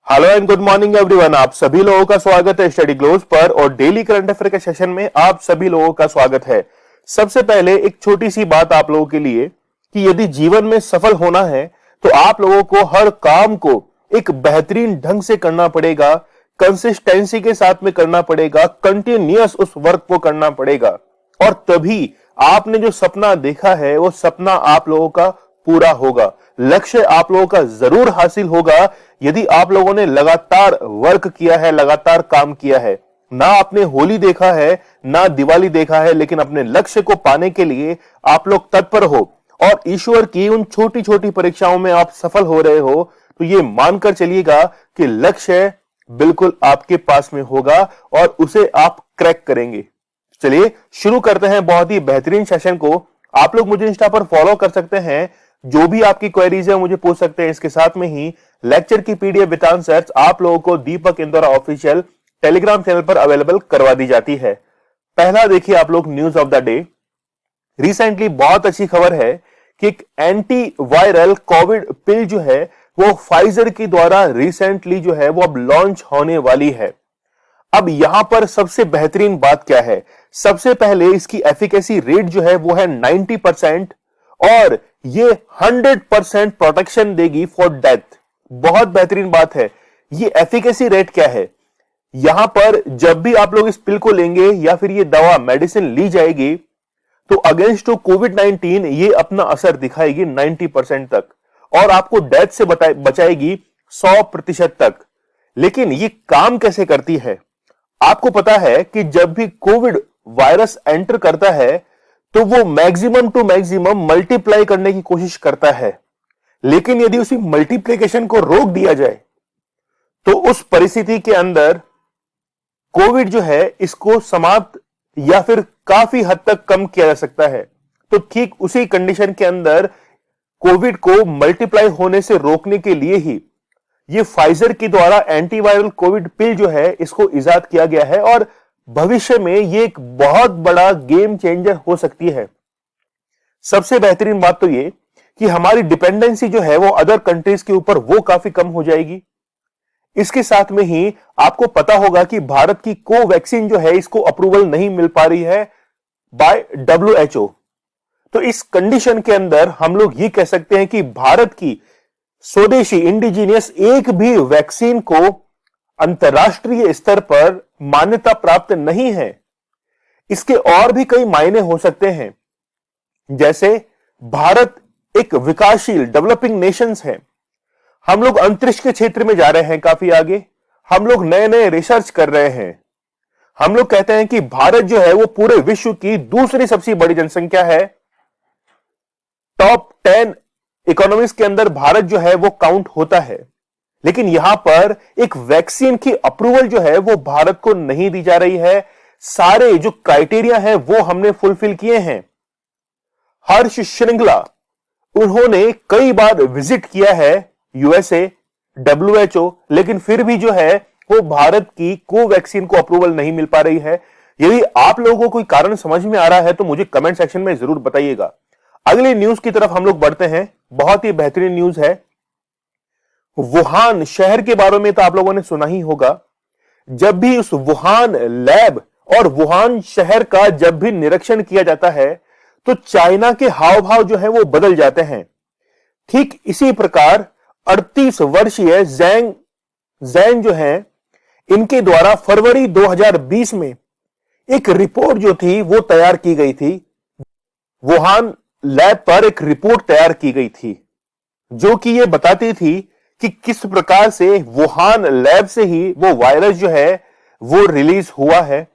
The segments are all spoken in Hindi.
Hello and good morning everyone. आप सभी लोगों का स्वागत है स्टडी ग्लोज पर और डेली करंट अफेयर के सेशन में आप सभी लोगों का स्वागत है। सबसे पहले एक छोटी सी बात आप लोगों के लिए कि यदि जीवन में सफल होना है तो आप लोगों को हर काम को एक बेहतरीन ढंग से करना पड़ेगा, कंसिस्टेंसी के साथ में करना पड़ेगा, कंटिन्यूअस उस वर्क को करना पड़ेगा और तभी आपने जो सपना देखा है वो सपना आप लोगों का पूरा होगा। लक्ष्य आप लोगों का जरूर हासिल होगा यदि आप लोगों ने लगातार वर्क किया है, लगातार काम किया है। ना आपने होली देखा है, ना दिवाली देखा है, लेकिन अपने लक्ष्य को पाने के लिए आप लोग तत्पर हो और ईश्वर की उन छोटी छोटी परीक्षाओं में आप सफल हो रहे हो, तो ये मानकर चलिएगा कि लक्ष्य बिल्कुल आपके पास में होगा और उसे आप क्रैक करेंगे। चलिए शुरू करते हैं बहुत ही बेहतरीन सेशन को। आप लोग मुझे इंस्टा पर फॉलो कर सकते हैं, जो भी आपकी क्वेरीज है मुझे पूछ सकते हैं। इसके साथ में ही लेक्चर की पीडीएफ विद आंसर्स आप लोगों को दीपक इंदौरा ऑफिशियल टेलीग्राम चैनल पर अवेलेबल करवा दी जाती है। पहला देखिए आप लोग news of the day. Recently बहुत अच्छी खबर है कि एक एंटी वायरल कोविड पिल जो है वो फाइजर के द्वारा रिसेंटली जो है वो अब लॉन्च होने वाली है। अब यहां पर सबसे बेहतरीन बात क्या है? सबसे पहले इसकी एफिकेसी रेट जो है वो है 90% और ये 100% प्रोटेक्शन देगी फॉर डेथ। बहुत बेहतरीन बात है। ये एफिकेसी रेट क्या है? यहां पर जब भी आप लोग इस पिल को लेंगे या फिर ये दवा मेडिसिन ली जाएगी तो अगेंस्ट कोविड-19 ये अपना असर दिखाएगी 90% तक और आपको डेथ से बचाएगी 100% तक। लेकिन ये काम कैसे करती है? आपको पता है कि जब भी कोविड वायरस एंटर करता है तो वो मैक्सिमम टू मैक्सिमम मल्टीप्लाई करने की कोशिश करता है, लेकिन यदि उसी मल्टीप्लिकेशन को रोक दिया जाए तो उस परिस्थिति के अंदर कोविड जो है इसको समाप्त या फिर काफी हद तक कम किया जा सकता है। तो ठीक उसी कंडीशन के अंदर कोविड को मल्टीप्लाई होने से रोकने के लिए ही ये फाइजर के द्वारा एंटीवायरल कोविड पिल जो है इसको इजाद किया गया है और भविष्य में ये एक बहुत बड़ा गेम चेंजर हो सकती है। सबसे बेहतरीन बात तो ये कि हमारी डिपेंडेंसी जो है वो अदर कंट्रीज के ऊपर वो काफी कम हो जाएगी। इसके साथ में ही आपको पता होगा कि भारत की कोवैक्सीन जो है इसको अप्रूवल नहीं मिल पा रही है बाय WHO। तो इस कंडीशन के अंदर हम लोग ये कह सकते हैं कि भारत की स्वदेशी इंडिजीनियस एक भी वैक्सीन को अंतरराष्ट्रीय स्तर पर मान्यता प्राप्त नहीं है। इसके और भी कई मायने हो सकते हैं, जैसे भारत एक विकासशील डेवलपिंग नेशंस है। हम लोग अंतरिक्ष के क्षेत्र में जा रहे हैं काफी आगे, हम लोग नए नए रिसर्च कर रहे हैं। हम लोग कहते हैं कि भारत जो है वो पूरे विश्व की दूसरी सबसे बड़ी जनसंख्या है। टॉप 10 इकोनॉमीज के अंदर भारत जो है वो काउंट होता है, लेकिन यहां पर एक वैक्सीन की अप्रूवल जो है वो भारत को नहीं दी जा रही है। सारे जो क्राइटेरिया है वो हमने फुलफिल किए हैं। हर्ष श्रृंगला उन्होंने कई बार विजिट किया है USA, WHO, लेकिन फिर भी जो है वो भारत की कोवैक्सीन को अप्रूवल नहीं मिल पा रही है। यदि आप लोगों को कोई कारण समझ में आ रहा है तो मुझे कमेंट सेक्शन में जरूर बताइएगा। अगली न्यूज की तरफ हम लोग बढ़ते हैं। बहुत ही बेहतरीन न्यूज है। वुहान शहर के बारे में तो आप लोगों ने सुना ही होगा। जब भी उस वुहान लैब और वुहान शहर का जब भी निरीक्षण किया जाता है तो चाइना के हाव भाव जो है वो बदल जाते हैं। ठीक इसी प्रकार 38 वर्षीय जैंग जो है इनके द्वारा फरवरी 2020 में एक रिपोर्ट जो थी वो तैयार की गई थी। वुहान लैब पर एक रिपोर्ट तैयार की गई थी जो कि ये बताती थी कि किस प्रकार से वुहान लैब से ही वो वायरस जो है वो रिलीज हुआ है।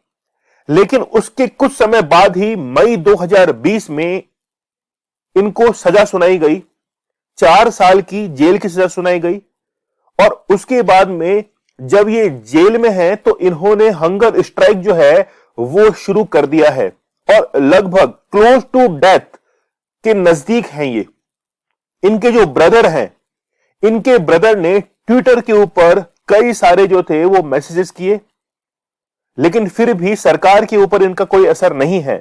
लेकिन उसके कुछ समय बाद ही मई 2020 में इनको सजा सुनाई गई, 4 साल की जेल की सजा सुनाई गई और उसके बाद में जब ये जेल में है तो इन्होंने हंगर स्ट्राइक जो है वो शुरू कर दिया है और लगभग क्लोज टू डेथ के नजदीक हैं ये। इनके जो ब्रदर हैं, इनके ब्रदर ने ट्विटर के ऊपर कई सारे जो थे वो मैसेजेस किए, लेकिन फिर भी सरकार के ऊपर इनका कोई असर नहीं है।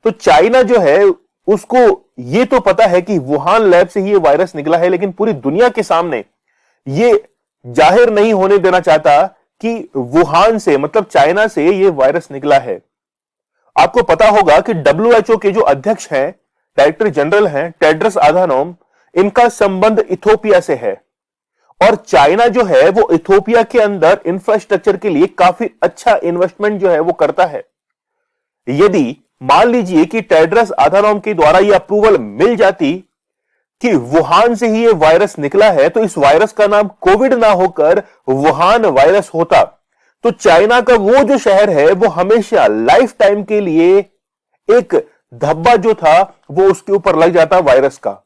तो चाइना जो है उसको ये तो पता है कि वुहान लैब से ही ये वायरस निकला है, लेकिन पूरी दुनिया के सामने ये जाहिर नहीं होने देना चाहता कि वुहान से, मतलब चाइना से यह वायरस निकला है। आपको पता होगा कि WHO के जो अध्यक्ष हैं, डायरेक्टर जनरल हैं, टेड्रस अधानोम, इनका संबंध इथोपिया से है और चाइना जो है वो इथोपिया के अंदर इंफ्रास्ट्रक्चर के लिए काफी अच्छा इन्वेस्टमेंट जो है वो करता है। यदि मान लीजिए कि टेड्रस अधानोम के द्वारा यह अप्रूवल मिल जाती कि वुहान से ही ये वायरस निकला है, तो इस वायरस का नाम कोविड ना होकर वुहान वायरस होता, तो चाइना का वो जो शहर है वो हमेशा लाइफ टाइम के लिए एक धब्बा जो था वो उसके ऊपर लग जाता वायरस का।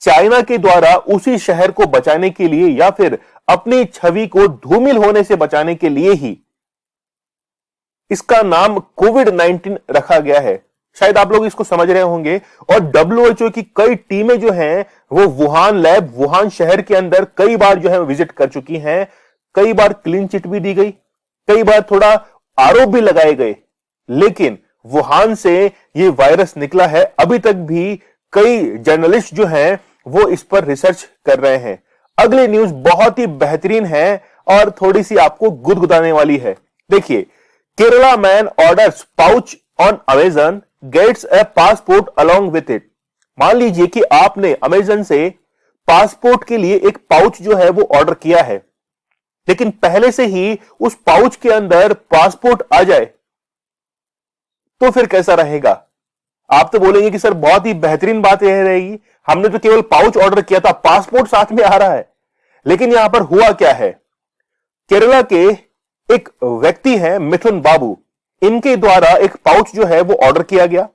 चाइना के द्वारा उसी शहर को बचाने के लिए या फिर अपनी छवि को धूमिल होने से बचाने के लिए ही इसका नाम कोविड-19 रखा गया है। शायद आप लोग इसको समझ रहे होंगे। और WHO की कई टीमें जो हैं वो वुहान लैब, वुहान शहर के अंदर कई बार जो है विजिट कर चुकी हैं। कई बार क्लीन चिट भी दी गई, कई बार थोड़ा आरोप भी लगाए गए, लेकिन वुहान से ये वायरस निकला है। अभी तक भी कई जर्नलिस्ट जो हैं वो इस पर रिसर्च कर रहे हैं। अगली न्यूज बहुत ही बेहतरीन है और थोड़ी सी आपको गुदगुदाने वाली है। देखिए, Kerala man orders pouch on Amazon gets a passport along with it. मान लीजिए कि आपने अमेजन से पासपोर्ट के लिए एक पाउच जो है वो ऑर्डर किया है, लेकिन पहले से ही उस पाउच के अंदर पासपोर्ट आ जाए, तो फिर कैसा रहेगा? आप तो बोलेंगे कि सर बहुत ही बेहतरीन बात यह रहेगी, हमने तो केवल पाउच ऑर्डर किया था, पासपोर्ट साथ में आ रहा है। लेकिन यहां पर हुआ क्या है, केरला के एक व्यक्ति हैं मिथुन बाबू, इनके द्वारा एक पाउच जो है वो ऑर्डर किया गया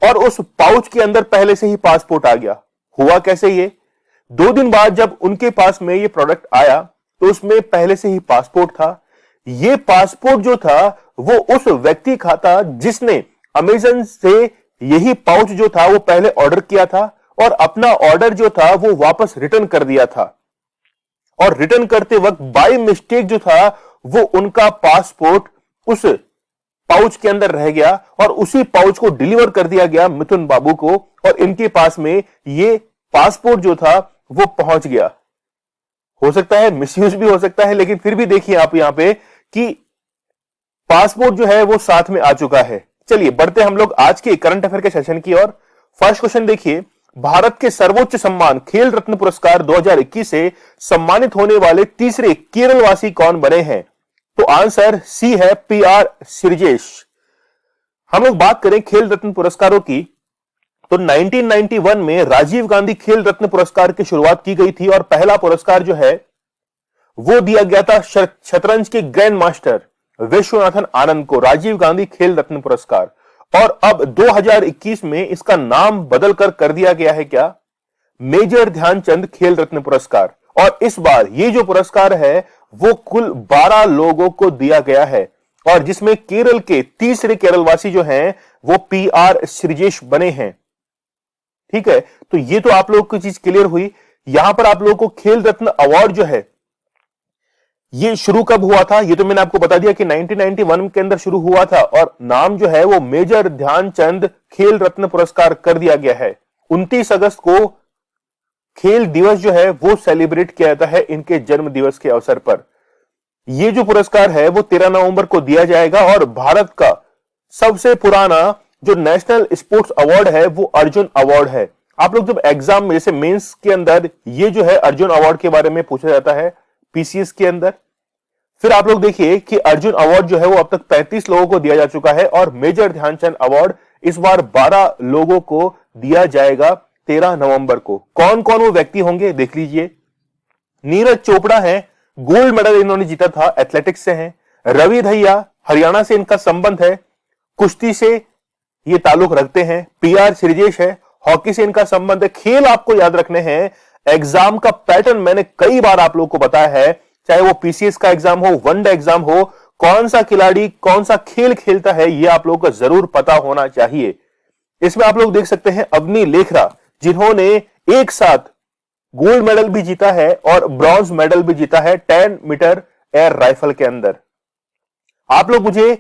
और उस पाउच के अंदर पहले से ही पासपोर्ट आ गया। हुआ कैसे ये? 2 दिन बाद जब उनके पास में ये प्रोडक्ट आया तो उसमें पहले से ही पासपोर्ट था। ये पासपोर्ट जो था वो उस व्यक्ति का था जिसने अमेजन से यही पाउच जो था वो पहले ऑर्डर किया था और अपना ऑर्डर जो था वो वापस रिटर्न कर दिया था। और रिटर्न करते वक्त बाय मिस्टेक जो था वो उनका पासपोर्ट उस पाउच के अंदर रह गया और उसी पाउच को डिलीवर कर दिया गया मिथुन बाबू को और इनके पास में ये पासपोर्ट जो था वो पहुंच गया। हो सकता है मिसयूज भी हो सकता है, लेकिन फिर भी देखिए आप यहां पे कि पासपोर्ट जो है वो साथ में आ चुका है। चलिए बढ़ते हम लोग आज के करंट अफेयर के सेशन की ओर। फर्स्ट क्वेश्चन देखिए, भारत के सर्वोच्च सम्मान खेल रत्न पुरस्कार 2021 से सम्मानित होने वाले तीसरे केरलवासी कौन बने हैं? तो आंसर सी है PR श्रीजेश। हम लोग बात करें खेल रत्न पुरस्कारों की तो 1991 में राजीव गांधी खेल रत्न पुरस्कार की शुरुआत की गई थी और पहला पुरस्कार जो है वो दिया गया था शतरंज के ग्रैंड मास्टर विश्वनाथन आनंद को, राजीव गांधी खेल रत्न पुरस्कार। और अब 2021 में इसका नाम बदलकर कर दिया गया है क्या? मेजर ध्यानचंद खेल रत्न पुरस्कार। और इस बार ये जो पुरस्कार है वो कुल 12 लोगों को दिया गया है और जिसमें केरल के तीसरे केरलवासी जो हैं वो PR श्रीजेश बने हैं। ठीक है, तो ये तो आप लोगों को चीज क्लियर हुई। यहां पर आप लोगों को खेल रत्न अवार्ड जो है ये शुरू कब हुआ था, ये तो मैंने आपको बता दिया कि 1991 के अंदर शुरू हुआ था और नाम जो है वो मेजर ध्यानचंद खेल रत्न पुरस्कार कर दिया गया है। 29 अगस्त को खेल दिवस जो है वो सेलिब्रेट किया जाता है इनके जन्म दिवस के अवसर पर। ये जो पुरस्कार है वो 13 नवंबर को दिया जाएगा और भारत का सबसे पुराना जो नेशनल स्पोर्ट्स अवार्ड है वो अर्जुन अवार्ड है। आप लोग जब एग्जाम में जैसे मेंस के अंदर ये जो है अर्जुन अवार्ड के बारे में पूछा जाता है PCS के अंदर, फिर आप लोग देखिए कि अर्जुन अवार्ड जो है वो अब तक 35 लोगों को दिया जा चुका है और मेजर ध्यानचंद अवार्ड इस बार 12 लोगों को दिया जाएगा 13 नवंबर को। कौन कौन वो व्यक्ति होंगे देख लीजिए। नीरज चोपड़ा है, गोल्ड मेडल इन्होंने जीता था, एथलेटिक्स से हैं। रवि दहिया, हरियाणा से इनका संबंध है, कुश्ती से ये ताल्लुक रखते हैं। PR श्रीजेश है, हॉकी से इनका संबंध है। खेल आपको याद रखने हैं, एग्जाम का पैटर्न मैंने कई बार आप लोगों को बताया है, चाहे वो PCS का एग्जाम हो, वनडे एग्जाम हो, कौन सा खिलाड़ी कौन सा खेल खेलता है ये आप लोगों को जरूर पता होना चाहिए। इसमें आप लोग देख सकते हैं अवनी लेखरा, जिन्होंने एक साथ गोल्ड मेडल भी जीता है और ब्रॉन्ज मेडल भी जीता है 10 मीटर एयर राइफल के अंदर। आप लोग मुझे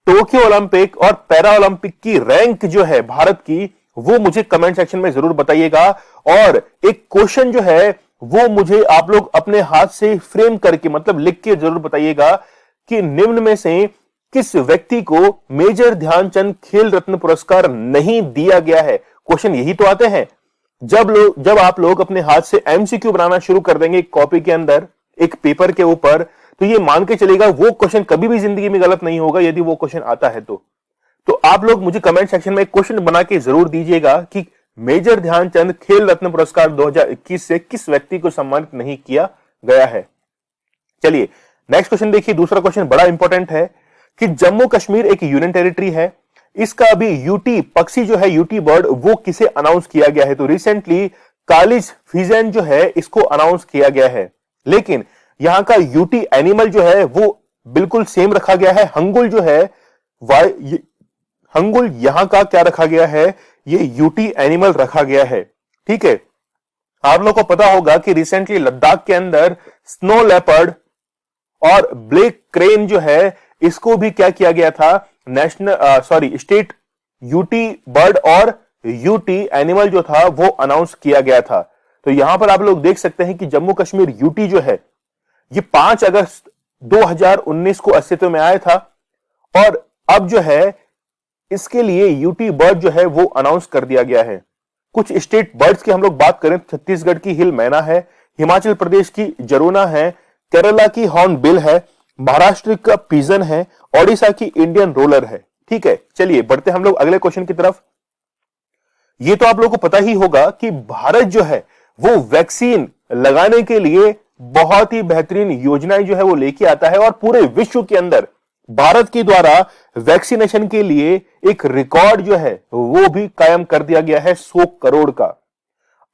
टोक्यो ओलंपिक और पैरा ओलंपिक की रैंक जो है भारत की वो मुझे कमेंट सेक्शन में जरूर बताइएगा। और एक क्वेश्चन जो है वो मुझे आप लोग अपने हाथ से फ्रेम करके मतलब लिख के जरूर बताइएगा कि निम्न में से किस व्यक्ति को मेजर ध्यानचंद खेल रत्न पुरस्कार नहीं दिया गया है। क्वेश्चन यही तो आते हैं। जब आप लोग अपने हाथ से एमसीक्यू बनाना शुरू कर देंगे एक कॉपी के अंदर, एक पेपर के ऊपर, तो ये मान के चलेगा वो क्वेश्चन कभी भी जिंदगी में गलत नहीं होगा यदि वो क्वेश्चन आता है तो आप लोग मुझे कमेंट सेक्शन में एक क्वेश्चन बना के जरूर दीजिएगा कि मेजर ध्यानचंद खेल रत्न पुरस्कार 2021 से किस व्यक्ति को सम्मानित नहीं किया गया है। चलिए नेक्स्ट क्वेश्चन देखिए। दूसरा क्वेश्चन बड़ा इंपॉर्टेंट है कि जम्मू कश्मीर एक यूनियन टेरिटरी है, इसका अभी यूटी पक्षी जो है, यूटी बर्ड, वो किसे अनाउंस किया गया है। तो रिसेंटली कालिज फिजेंट जो है इसको अनाउंस किया गया है, लेकिन यहां का यूटी एनिमल जो है वो बिल्कुल सेम रखा गया है। हंगुल जो है हंगुल यहां का क्या रखा गया है, ये यूटी एनिमल रखा गया है। ठीक है, आप लोगों को पता होगा कि रिसेंटली लद्दाख के अंदर स्नो लेपर्ड और ब्लैक क्रेन जो है इसको भी क्या किया गया था, स्टेट यूटी बर्ड और यूटी एनिमल जो था वो अनाउंस किया गया था। तो यहां पर आप लोग देख सकते हैं कि जम्मू कश्मीर यूटी जो है ये 5 अगस्त 2019 को अस्तित्व में आया था और अब जो है इसके लिए यूटी बर्ड जो है वो अनाउंस कर दिया गया है। कुछ स्टेट बर्ड्स की हम लोग बात करें, छत्तीसगढ़ की हिल मैना है, हिमाचल प्रदेश की जरोना है, केरला की हॉर्न बिल है, महाराष्ट्र का पिजन है, ओडिशा की इंडियन रोलर है। ठीक है, चलिए बढ़ते हम लोग अगले क्वेश्चन की तरफ। ये तो आप लोगों को पता ही होगा कि भारत जो है वो वैक्सीन लगाने के लिए बहुत ही बेहतरीन योजनाएं जो है वो लेके आता है और पूरे विश्व के अंदर भारत के द्वारा वैक्सीनेशन के लिए एक रिकॉर्ड जो है वो भी कायम कर दिया गया है 100 करोड़ का।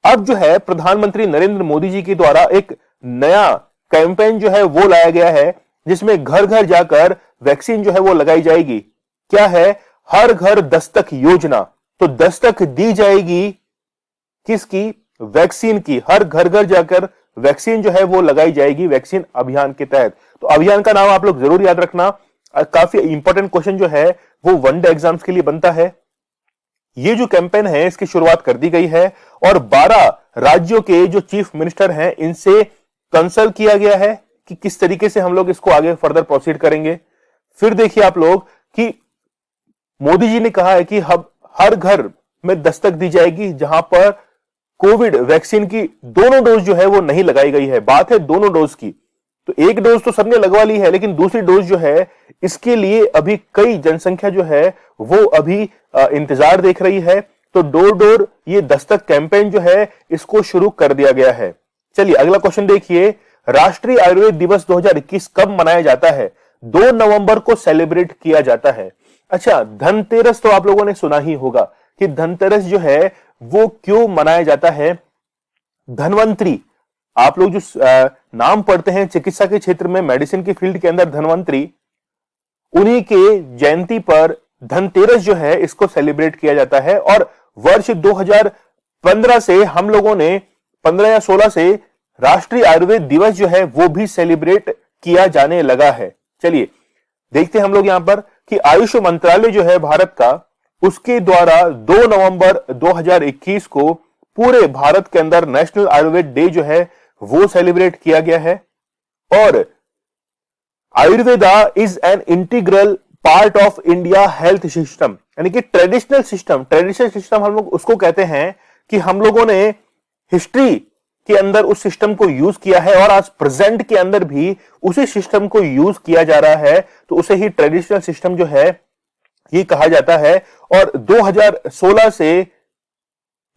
अब जो है प्रधानमंत्री नरेंद्र मोदी जी के द्वारा एक नया कैंपेन जो है वो लाया गया है जिसमें घर घर जाकर वैक्सीन जो है वो लगाई जाएगी। क्या है, हर घर दस्तक योजना। तो दस्तक दी जाएगी किसकी, वैक्सीन की। हर घर घर जाकर वैक्सीन जो है वो लगाई जाएगी वैक्सीन अभियान के तहत। तो अभियान का नाम आप लोग जरूर याद रखना। काफी इंपॉर्टेंट क्वेश्चन जो है वो वनडे एग्जाम्स के लिए बनता है। ये जो कैंपेन है इसकी शुरुआत कर दी गई है और 12 राज्यों के जो चीफ मिनिस्टर हैं इनसे कंसल्ट किया गया है कि किस तरीके से हम लोग इसको आगे फर्दर प्रोसीड करेंगे। फिर देखिए आप लोग कि मोदी जी ने कहा है कि हर घर में दस्तक दी जाएगी जहां पर कोविड वैक्सीन की दोनों डोज जो है वो नहीं लगाई गई है। बात है दोनों डोज की, तो एक डोज तो सबने लगवा ली है लेकिन दूसरी डोज जो है इसके लिए अभी कई जनसंख्या जो है वो अभी इंतजार देख रही है। तो डोर डोर ये दस्तक कैंपेन जो है इसको शुरू कर दिया गया है। चलिए अगला क्वेश्चन देखिए। राष्ट्रीय आयुर्वेद दिवस 2021 कब मनाया जाता है। 2 नवंबर को सेलिब्रेट किया जाता है। अच्छा, धनतेरस तो आप लोगों ने सुना ही होगा कि धनतेरस जो है वो क्यों मनाया जाता है। धनवंतरी, आप लोग जो नाम पढ़ते हैं चिकित्सा के क्षेत्र में, मेडिसिन की फील्ड के अंदर धनवंतरी, उन्हीं के जयंती पर धनतेरस जो है इसको सेलिब्रेट किया जाता है। और वर्ष 2015 से हम लोगों ने 15 या 16 से राष्ट्रीय आयुर्वेद दिवस जो है वो भी सेलिब्रेट किया जाने लगा है। चलिए देखते हैं हम लोग यहां पर कि आयुष मंत्रालय जो है भारत का, उसके द्वारा 2 नवंबर 2021 को पूरे भारत के अंदर नेशनल आयुर्वेद डे जो है वो सेलिब्रेट किया गया है। और Ayurveda is an integral part of India health system, यानी कि ट्रेडिशनल सिस्टम हम लोग उसको कहते हैं कि हम लोगों ने हिस्ट्री के अंदर उस सिस्टम को यूज किया है और आज प्रेजेंट के अंदर भी उसी सिस्टम को यूज किया जा रहा है, तो उसे ही ट्रेडिशनल सिस्टम जो है ये कहा जाता है। और 2016 से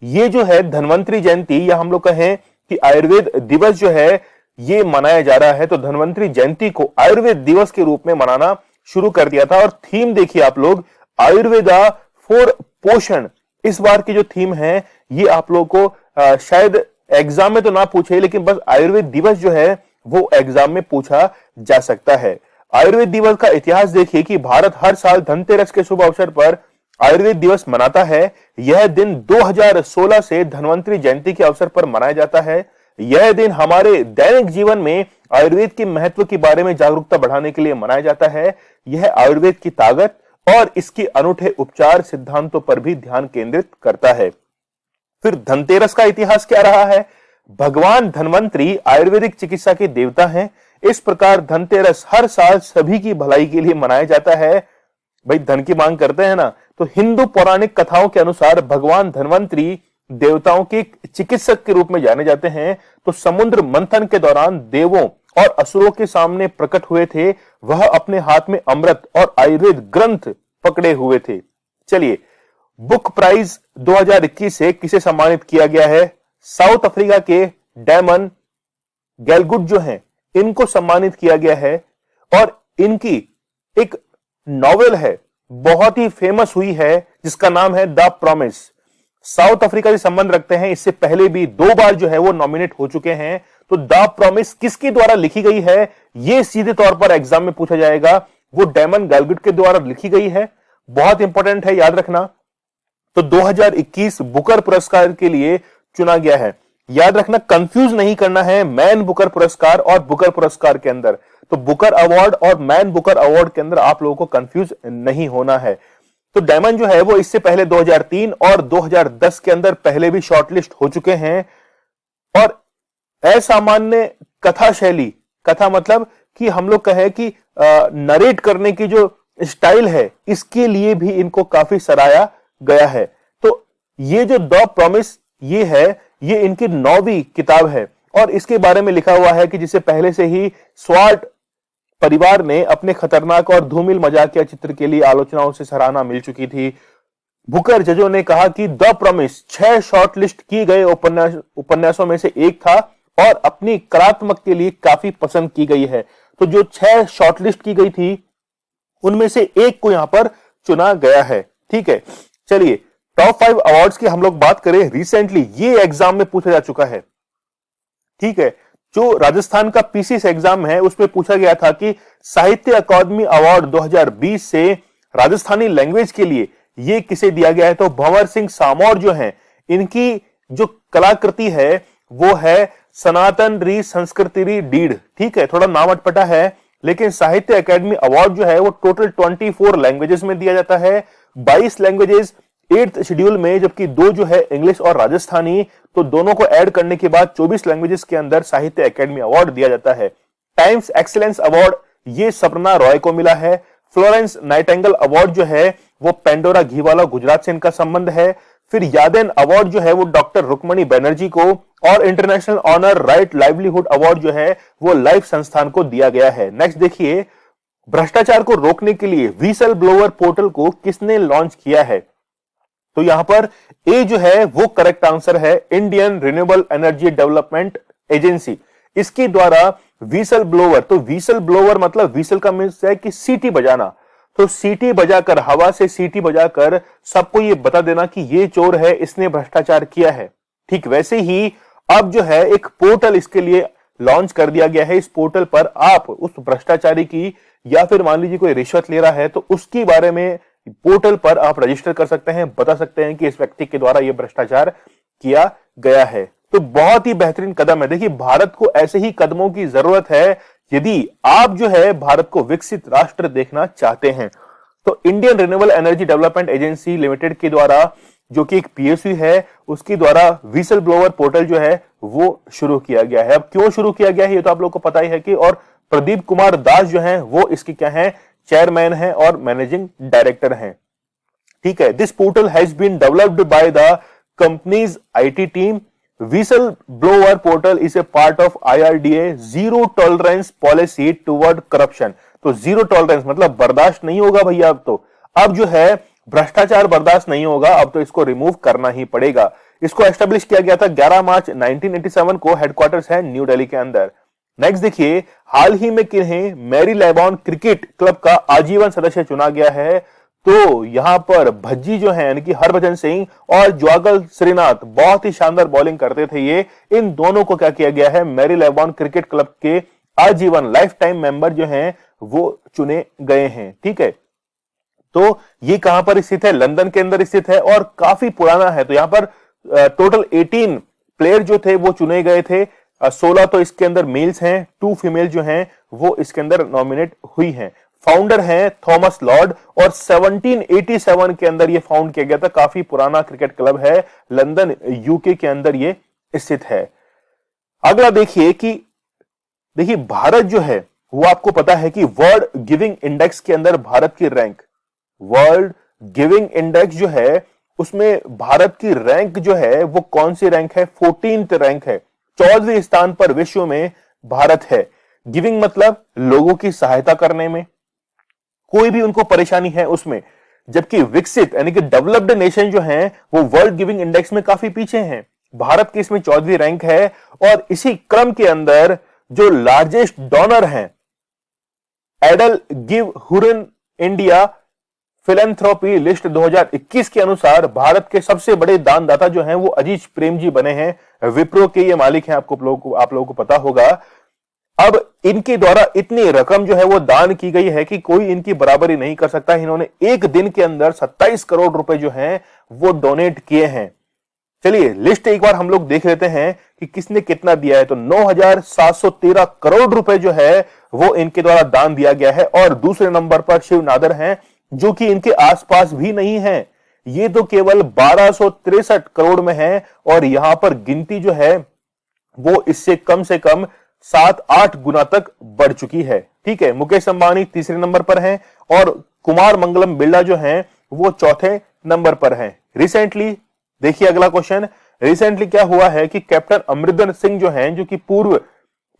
ये जो है धन्वंतरी जयंती या हम लोग कहें कि आयुर्वेद दिवस जो है ये मनाया जा रहा है। तो धन्वंतरी जयंती को आयुर्वेद दिवस के रूप में मनाना शुरू कर दिया था। और थीम देखिए आप लोग, आयुर्वेदा फॉर पोषण। इस बार की जो थीम है ये आप लोग को शायद एग्जाम में तो ना पूछे, लेकिन बस आयुर्वेद दिवस जो है वो एग्जाम में पूछा जा सकता है। आयुर्वेद दिवस का इतिहास देखिए कि भारत हर साल धनतेरस के शुभ अवसर पर आयुर्वेद दिवस मनाता है। यह दिन 2016 से धन्वंतरी जयंती के अवसर पर मनाया जाता है। यह दिन हमारे दैनिक जीवन में आयुर्वेद के महत्व के बारे में जागरूकता बढ़ाने के लिए मनाया जाता है। यह आयुर्वेद की ताकत और इसके अनूठे उपचार सिद्धांतों पर भी ध्यान केंद्रित करता है। फिर धनतेरस का इतिहास क्या रहा है। भगवान धन्वंतरी आयुर्वेदिक चिकित्सा के देवता हैं। इस प्रकार धनतेरस हर साल सभी की भलाई के लिए मनाया जाता है। भाई धन की मांग करते हैं ना, तो हिंदू पौराणिक कथाओं के अनुसार भगवान धन्वंतरी देवताओं के चिकित्सक के रूप में जाने जाते हैं। तो समुद्र मंथन के दौरान देवों और असुरों के सामने प्रकट हुए थे। वह अपने हाथ में अमृत और आयुर्वेद ग्रंथ पकड़े हुए थे। चलिए, बुक प्राइज 2021 से किसे सम्मानित किया गया है? साउथ अफ्रीका के डैमन गैलगुड जो हैं, इनको सम्मानित किया गया है। और इनकी एक नॉवेल है, बहुत ही फेमस हुई है, जिसका नाम है द प्रॉमिस। साउथ अफ्रीका से संबंध रखते हैं, इससे पहले भी 2 बार जो है वो नॉमिनेट हो चुके हैं। तो द प्रॉमिस किसके द्वारा लिखी गई है, यह सीधे तौर पर एग्जाम में पूछा जाएगा। वो डैमन गैलगुड के द्वारा लिखी गई है, बहुत इंपॉर्टेंट है, याद रखना। तो 2021 बुकर पुरस्कार के लिए चुना गया है। याद रखना, कंफ्यूज नहीं करना है मैन बुकर पुरस्कार और बुकर पुरस्कार के अंदर। तो बुकर अवार्ड और मैन बुकर अवार्ड के अंदर आप लोगों को कंफ्यूज नहीं होना है। तो डैमन जो है वो इससे पहले 2003 और 2010 के अंदर पहले भी शॉर्टलिस्ट हो चुके हैं। और असामान्य कथा शैली, कथा मतलब कि हम लोग कहें कि नरेट करने की जो स्टाइल है, इसके लिए भी इनको काफी सराहा गया है। तो ये जो द प्रॉमिस ये है, ये इनकी 9वीं किताब है और इसके बारे में लिखा हुआ है कि जिसे पहले से ही स्वार्ट परिवार ने अपने खतरनाक और धूमिल मजाकिया चित्र के लिए आलोचनाओं से सराहना मिल चुकी थी। बुकर जजों ने कहा कि द प्रॉमिस 6 शॉर्टलिस्ट की गए उपन्यासों में से एक था और अपनी कलात्मक के लिए काफी पसंद की गई है। तो जो 6 शॉर्टलिस्ट की गई थी, उनमें से एक को यहां पर चुना गया है। ठीक है, चलिए टॉप 5 अवार्ड्स की हम लोग बात करें। रिसेंटली ये एग्जाम में पूछा जा चुका है। ठीक है, जो राजस्थान का पीसीएस एग्जाम है उसमें पूछा गया था कि साहित्य अकादमी अवार्ड 2020 से राजस्थानी लैंग्वेज के लिए ये किसे दिया गया है? तो भंवर सिंह सामौर जो हैं, इनकी जो कलाकृति है वो है सनातन री संस्कृति री डीड। ठीक है, थोड़ा नाम अटपटा है, लेकिन साहित्य अकादमी अवार्ड जो है वो टोटल 24 लैंग्वेजेस में दिया जाता है। 22 लैंग्वेजेस 8th शेड्यूल में, जबकि 2 जो है इंग्लिश और राजस्थानी। तो दोनों को ऐड करने के बाद 24 लैंग्वेजेस के अंदर साहित्य अकादमी अवार्ड दिया जाता है। टाइम्स एक्सीलेंस अवार्ड ये सपना रॉय को मिला है। फ्लोरेंस नाइटिंगेल अवार्ड जो है वो पेंडोरा घीवाला गुजरात से इनका संबंध है। फिर यादेन अवार्ड जो है वो डॉक्टर रुक्मणी बनर्जी को, और international honour right livelihood award जो है वो लाइफ संस्थान को दिया गया है। नेक्स्ट देखिए, भ्रष्टाचार को रोकने के लिए व्हीसल ब्लोअर पोर्टल को किसने लॉन्च किया है? तो यहां पर ए जो है वो करेक्ट आंसर है, Indian renewable energy development agency. इसके द्वारा व्हीसल ब्लोअर, तो व्हीसल ब्लोअर मतलब व्हीसल का मीन्स है कि सीटी बजाना। तो सीटी बजाकर, हवा से सीटी बजाकर सबको ये बता देना कि ये चोर है, इसने भ्रष्टाचार किया है। ठीक वैसे ही अब जो है एक पोर्टल इसके लिए लॉन्च कर दिया गया है। इस पोर्टल पर आप उस भ्रष्टाचारी की, या फिर मान लीजिए कोई रिश्वत ले रहा है, तो उसके बारे में पोर्टल पर आप रजिस्टर कर सकते हैं, बता सकते हैं कि इस व्यक्ति के द्वारा यह भ्रष्टाचार किया गया है। तो बहुत ही बेहतरीन कदम है। देखिए, भारत को ऐसे ही कदमों की जरूरत है यदि आप जो है भारत को विकसित राष्ट्र देखना चाहते हैं। तो Indian renewable energy development agency limited के द्वारा, जो कि एक पीएसयू है, उसके द्वारा व्हीसल ब्लोअर पोर्टल जो है वो शुरू किया गया है। अब क्यों शुरू किया गया है ये तो आप लोगों को पता ही है कि, और प्रदीप कुमार दास जो है वो इसके क्या है, चेयरमैन है और मैनेजिंग डायरेक्टर हैं। ठीक है, this portal has been developed by the company's IT team. Whistle blower portal is a part of IRDA zero tolerance policy toward करप्शन। तो जीरो टॉलरेंस मतलब बर्दाश्त नहीं होगा भैया। अब जो है भ्रष्टाचार बर्दाश्त नहीं होगा, अब तो इसको रिमूव करना ही पड़ेगा। इसको एस्टेब्लिश किया गया था 11 मार्च 1987 को, हेडक्वार्टर्स है न्यू दिल्ली के अंदर। नेक्स्ट देखिए, हाल ही में किन्हें मैरी लैबॉन क्रिकेट क्लब का आजीवन सदस्य चुना गया है? तो यहां पर भज्जी जो है यानी कि हरभजन सिंह और ज्वागल श्रीनाथ बहुत ही शानदार बॉलिंग करते थे ये, इन दोनों को क्या किया गया है, मैरी लैबॉन क्रिकेट क्लब के आजीवन लाइफ टाइम मेंबर जो हैं वो चुने गए हैं। ठीक है, तो ये कहां पर स्थित है? लंदन के अंदर स्थित है और काफी पुराना है। तो यहां पर टोटल 18 प्लेयर जो थे वो चुने गए थे। 16 तो इसके अंदर मेल्स हैं, 2 फीमेल जो हैं वो इसके अंदर नॉमिनेट हुई हैं। फाउंडर हैं थॉमस लॉर्ड और 1787 के अंदर ये फाउंड किया गया था। काफी पुराना क्रिकेट क्लब है, लंदन यूके के अंदर ये स्थित है। अगला देखिए भारत जो है वो आपको पता है कि वर्ल्ड गिविंग इंडेक्स के अंदर भारत की रैंक, वर्ल्ड गिविंग इंडेक्स जो है उसमें भारत की रैंक जो है वो कौन सी रैंक है? 14th रैंक है। 14वें स्थान पर विश्व में भारत है। गिविंग मतलब लोगों की सहायता करने में, कोई भी उनको परेशानी है उसमें, जबकि विकसित यानी कि डेवलप्ड नेशन जो हैं वो वर्ल्ड गिविंग इंडेक्स में काफी पीछे हैं। भारत की इसमें 14वीं रैंक है और इसी क्रम के अंदर जो लार्जेस्ट डोनर हैं, EdelGive Hurun India philanthropy list 2021 के अनुसार भारत के सबसे बड़े दानदाता जो हैं वो अजीज प्रेम जी बने हैं। विप्रो के ये मालिक हैं, आप लोगों को पता होगा। अब इनके द्वारा इतनी रकम जो है वो दान की गई है कि कोई इनकी बराबरी नहीं कर सकता। इन्होंने एक दिन के अंदर 27 करोड़ रुपए जो हैं वो डोनेट किए हैं। चलिए लिस्ट एक बार हम लोग देख लेते हैं कि किसने कितना दिया है। तो 9,713 करोड़ रुपए जो है वो इनके द्वारा दान दिया गया है। और दूसरे नंबर पर शिव नादर हैं जो कि इनके आसपास भी नहीं है, ये तो केवल 1263 करोड़ में है और यहां पर गिनती जो है वो इससे कम से कम 7-8 गुना तक बढ़ चुकी है। ठीक है, मुकेश अंबानी तीसरे नंबर पर हैं और कुमार मंगलम बिरला जो हैं वो चौथे नंबर पर हैं। रिसेंटली देखिए अगला क्वेश्चन, रिसेंटली क्या हुआ है कि कैप्टन अमरिंदर सिंह जो हैं, जो कि पूर्व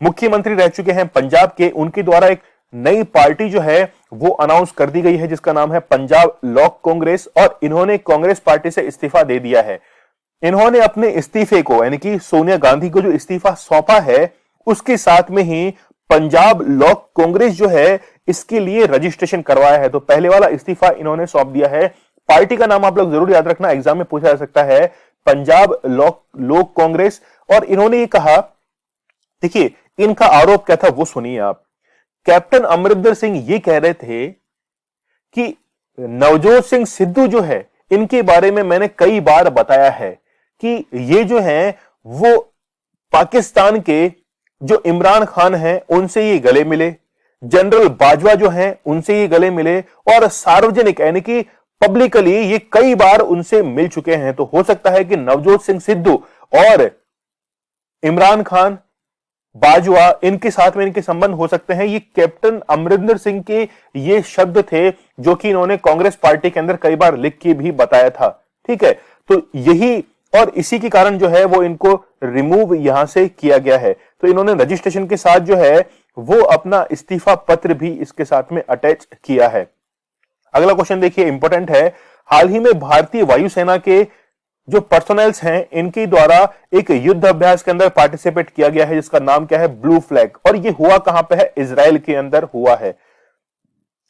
मुख्यमंत्री रह चुके हैं पंजाब के, उनके द्वारा एक नई पार्टी जो है वो अनाउंस कर दी गई है जिसका नाम है पंजाब लोक कांग्रेस। और इन्होंने कांग्रेस पार्टी से इस्तीफा दे दिया है। इन्होंने अपने इस्तीफे को यानी कि सोनिया गांधी को जो इस्तीफा सौंपा है उसके साथ में ही पंजाब लोक कांग्रेस जो है इसके लिए रजिस्ट्रेशन करवाया है। तो पहले वाला इस्तीफा इन्होंने सौंप दिया है। पार्टी का नाम आप लोग जरूर याद रखना, एग्जाम में पूछा जा सकता है, पंजाब लोक कांग्रेस। और इन्होंने ये कहा, देखिए इनका आरोप क्या था वो सुनिए आप। कैप्टन अमरिंदर सिंह ये कह रहे थे कि नवजोत सिंह सिद्धू जो है इनके बारे में मैंने कई बार बताया है कि ये जो हैं वो पाकिस्तान के जो इमरान खान हैं उनसे ये गले मिले, जनरल बाजवा जो हैं उनसे ये गले मिले और सार्वजनिक यानी कि पब्लिकली ये कई बार उनसे मिल चुके हैं। तो हो सकता है कि नवजोत सिंह सिद्धू और इमरान खान, बाजवा, इनके साथ में इनके संबंध हो सकते हैं। ये कैप्टन अमरिंदर सिंह के ये शब्द थे जो कि इन्होंने कांग्रेस पार्टी के अंदर कई बार लिख के भी बताया था। ठीक है, तो यही और इसी के कारण जो है वो इनको रिमूव यहां से किया गया है। तो इन्होंने रजिस्ट्रेशन के साथ जो है वो अपना इस्तीफा पत्र भी इसके साथ में अटैच किया है। अगला क्वेश्चन देखिए, इंपॉर्टेंट है। हाल ही में भारतीय वायुसेना के जो पर्सनल्स हैं इनके द्वारा एक युद्ध अभ्यास के अंदर पार्टिसिपेट किया गया है जिसका नाम क्या है? Blue flag. और ये हुआ कहां पे है? इजराइल के अंदर हुआ है।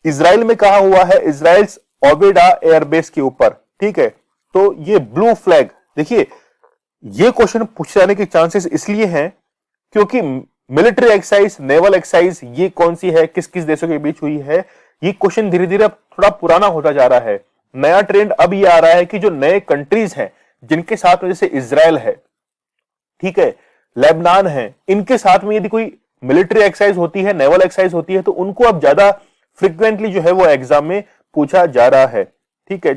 इजराइल में कहा हुआ है? इजराइल ओबेडा एयरबेस के ऊपर। ठीक है, तो ये ब्लू फ्लैग, देखिए ये क्वेश्चन पूछे जाने के चांसेस इसलिए हैं क्योंकि मिलिट्री एक्सरसाइज, नेवल एक्सरसाइज ये कौन सी है, किस किस देशों के बीच हुई है, ये क्वेश्चन धीरे धीरे अब थोड़ा पुराना होता जा रहा है। नया ट्रेंड अब ये आ रहा है कि जो नए कंट्रीज हैं जिनके साथ में जैसे इजराइल है, ठीक है, लेबनान है, इनके साथ में यदि कोई मिलिट्री एक्सरसाइज होती है, नेवल एक्सरसाइज होती है तो उनको अब ज्यादा फ्रिक्वेंटली जो है वो एग्जाम में पूछा जा रहा है। ठीक है,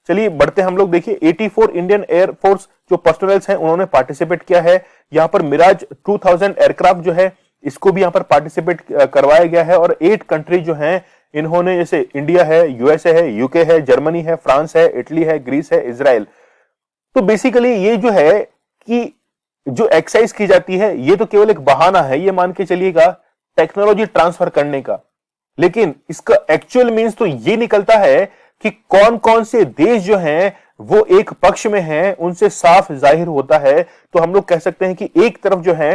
चलिए बढ़ते हम लोग। देखिए 84 इंडियन एयरफोर्स जो पर्सनल्स हैं उन्होंने पार्टिसिपेट किया है। यहां पर मिराज 2000 एयरक्राफ्ट जो है इसको भी यहां पर पार्टिसिपेट करवाया गया है। और 8 कंट्री जो हैं इन्होंने, जैसे इंडिया है, यूएसए है, यूके है, जर्मनी है, फ्रांस है, इटली है, ग्रीस है, इजराइल। तो बेसिकली ये जो है कि जो एक्सरसाइज की जाती है ये तो केवल एक बहाना है, ये मान के चलिएगा टेक्नोलॉजी ट्रांसफर करने का, लेकिन इसका एक्चुअल मीन्स तो ये निकलता है कि कौन कौन से देश जो हैं वो एक पक्ष में हैं उनसे साफ जाहिर होता है। तो हम लोग कह सकते हैं कि एक तरफ जो है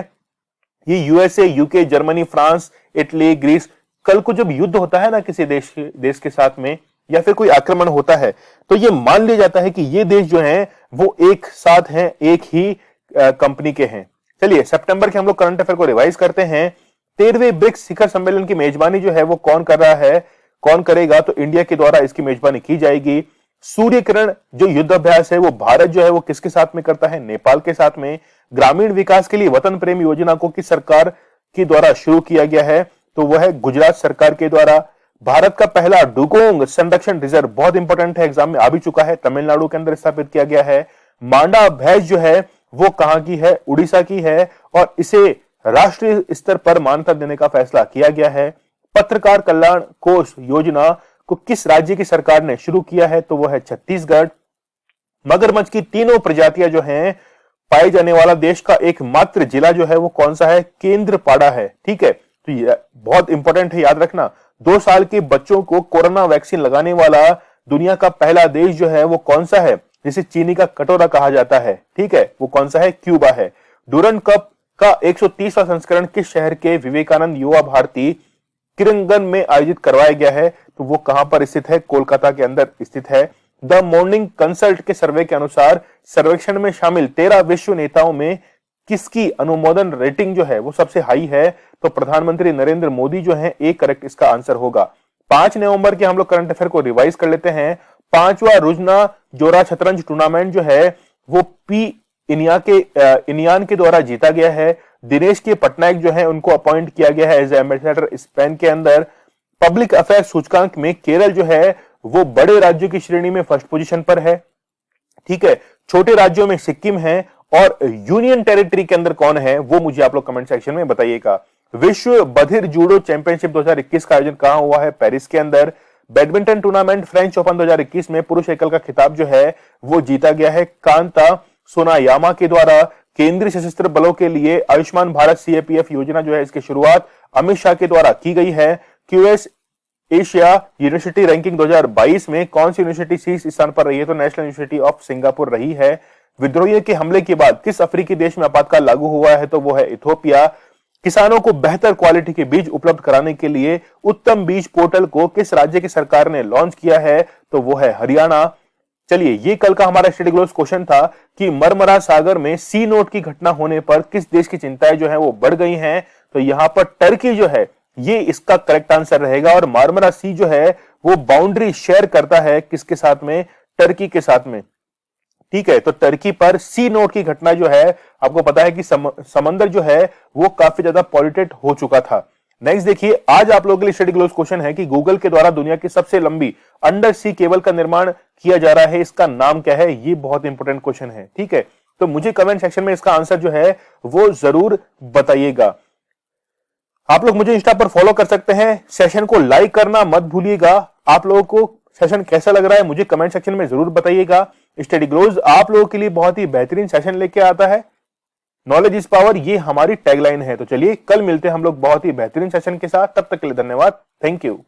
ये USA, UK, Germany, France, Italy, Greece, कल को जब युद्ध होता है ना किसी देश के साथ में या फिर कोई आक्रमण होता है तो ये मान लिया जाता है कि ये देश जो हैं वो एक साथ हैं, एक ही कंपनी के हैं। चलिए सितंबर के हम लोग करंट अफेयर को रिवाइज करते हैं। 13वें ब्रिक्स शिखर सम्मेलन की मेजबानी जो है वो कौन कर रहा है, कौन करेगा? तो इंडिया के द्वारा इसकी मेजबानी की जाएगी। सूर्य किरण जो युद्ध अभ्यास है वो भारत जो है वो किसके साथ में करता है? नेपाल के साथ में। ग्रामीण विकास के लिए वतन प्रेम योजना को किस सरकार के द्वारा शुरू किया गया है? तो वह है गुजरात सरकार के द्वारा। भारत का पहला डुगोंग संरक्षण रिजर्व, बहुत इंपॉर्टेंट है, एग्जाम में आ भी चुका है, तमिलनाडु के अंदर स्थापित किया गया है। मांडा भैंस जो है वो कहां की है? उड़ीसा की है और इसे राष्ट्रीय स्तर पर मान्यता देने का फैसला किया गया है। पत्रकार कल्याण कोष योजना को किस राज्य की सरकार ने शुरू किया है? तो वो है छत्तीसगढ़। मगरमच्छ की तीनों प्रजातियां जो हैं पाए जाने वाला देश का एकमात्र जिला जो है वो कौन सा है? केंद्रपाड़ा है। ठीक है, तो ये बहुत इंपॉर्टेंट है, याद रखना। 2 साल के बच्चों को कोरोना वैक्सीन लगाने वाला दुनिया का पहला देश जो है वो कौन सा है? जिसे चीनी का कटोरा कहा जाता है, ठीक है, वो कौन सा है? क्यूबा है। डूरंड कप का 130वां संस्करण किस शहर के विवेकानंद युवा भारती किरंगन में आयोजित करवाया गया है? तो वो कहां पर स्थित है? कोलकाता के अंदर स्थित है। द मॉर्निंग कंसल्ट के सर्वे के अनुसार सर्वेक्षण में शामिल 13 विश्व नेताओं में किसकी अनुमोदन रेटिंग जो है वो सबसे हाई है? तो प्रधानमंत्री नरेंद्र मोदी जो है। ए करेक्ट इसका आंसर होगा। 5 नवंबर के हम लोग करंट अफेयर को रिवाइज कर लेते हैं। 5वां रुजना जोरा शतरंज टूर्नामेंट जो है वो इनियान के द्वारा जीता गया है। दिनेश के पटनायक जो है उनको अपॉइंट किया गया है एज एम्बेसडर स्पेन के अंदर। पब्लिक अफेयर सूचकांक में केरल जो है वो बड़े राज्यों की श्रेणी में फर्स्ट पोजीशन पर है। ठीक है, छोटे राज्यों में सिक्किम है और यूनियन टेरिटरी के अंदर कौन है वो मुझे आप लोग कमेंट सेक्शन में बताइएगा। विश्व बधिर जूडो चैंपियनशिप 2021 का आयोजन कहां हुआ है? पेरिस के अंदर। बैडमिंटन टूर्नामेंट फ्रेंच ओपन 2021 में पुरुष एकल का खिताब जो है वो जीता गया है कांता सोनायामा के द्वारा। केंद्रीय सशस्त्र बलों के लिए आयुष्मान भारत सीएपीएफ योजना जो है इसकी शुरुआत अमित शाह के द्वारा की गई है। क्यूएस एशिया यूनिवर्सिटी रैंकिंग 2022 में कौन सी यूनिवर्सिटी शीर्ष स्थान पर रही है? तो नेशनल यूनिवर्सिटी ऑफ सिंगापुर रही है। विद्रोहियों के हमले के बाद किस अफ्रीकी देश में आपातकाल लागू हुआ है? तो वो है इथोपिया। किसानों को बेहतर क्वालिटी के बीज उपलब्ध कराने के लिए उत्तम बीज पोर्टल को किस राज्य की सरकार ने लॉन्च किया है? तो वो है हरियाणा। चलिए, ये कल का हमारा स्टडी ग्लोस क्वेश्चन था कि मरमरा सागर में सी नोट की घटना होने पर किस देश की चिंताएं जो है वो बढ़ गई हैं? तो यहां पर टर्की जो है ये इसका करेक्ट आंसर रहेगा। और मारमरा सी जो है वो बाउंड्री शेयर करता है किसके साथ में? टर्की के साथ में। ठीक है, तो टर्की पर सी नोट की घटना जो है आपको पता है कि समंदर जो है वो काफी ज्यादा पॉल्यूटेड हो चुका था। नेक्स्ट देखिए, आज आप लोगों के लिए स्टडी ग्लोस क्वेश्चन है कि गूगल के द्वारा दुनिया की सबसे लंबी अंडर सी केबल का निर्माण किया जा रहा है, इसका नाम क्या है? ये बहुत इंपॉर्टेंट क्वेश्चन है। ठीक है, तो मुझे कमेंट सेक्शन में इसका आंसर जो है वो जरूर बताइएगा। आप लोग मुझे इंस्टा पर फॉलो कर सकते हैं। सेशन को लाइक करना मत भूलिएगा। आप लोगों को सेशन कैसा लग रहा है मुझे कमेंट सेक्शन में जरूर बताइएगा। स्टडी ग्लोस आप लोगों के लिए बहुत ही बेहतरीन सेशन लेके आता है। नॉलेज इज पावर, ये हमारी टैगलाइन है। तो चलिए कल मिलते हैं हम लोग बहुत ही बेहतरीन सेशन के साथ। तब तक के लिए धन्यवाद। Thank you.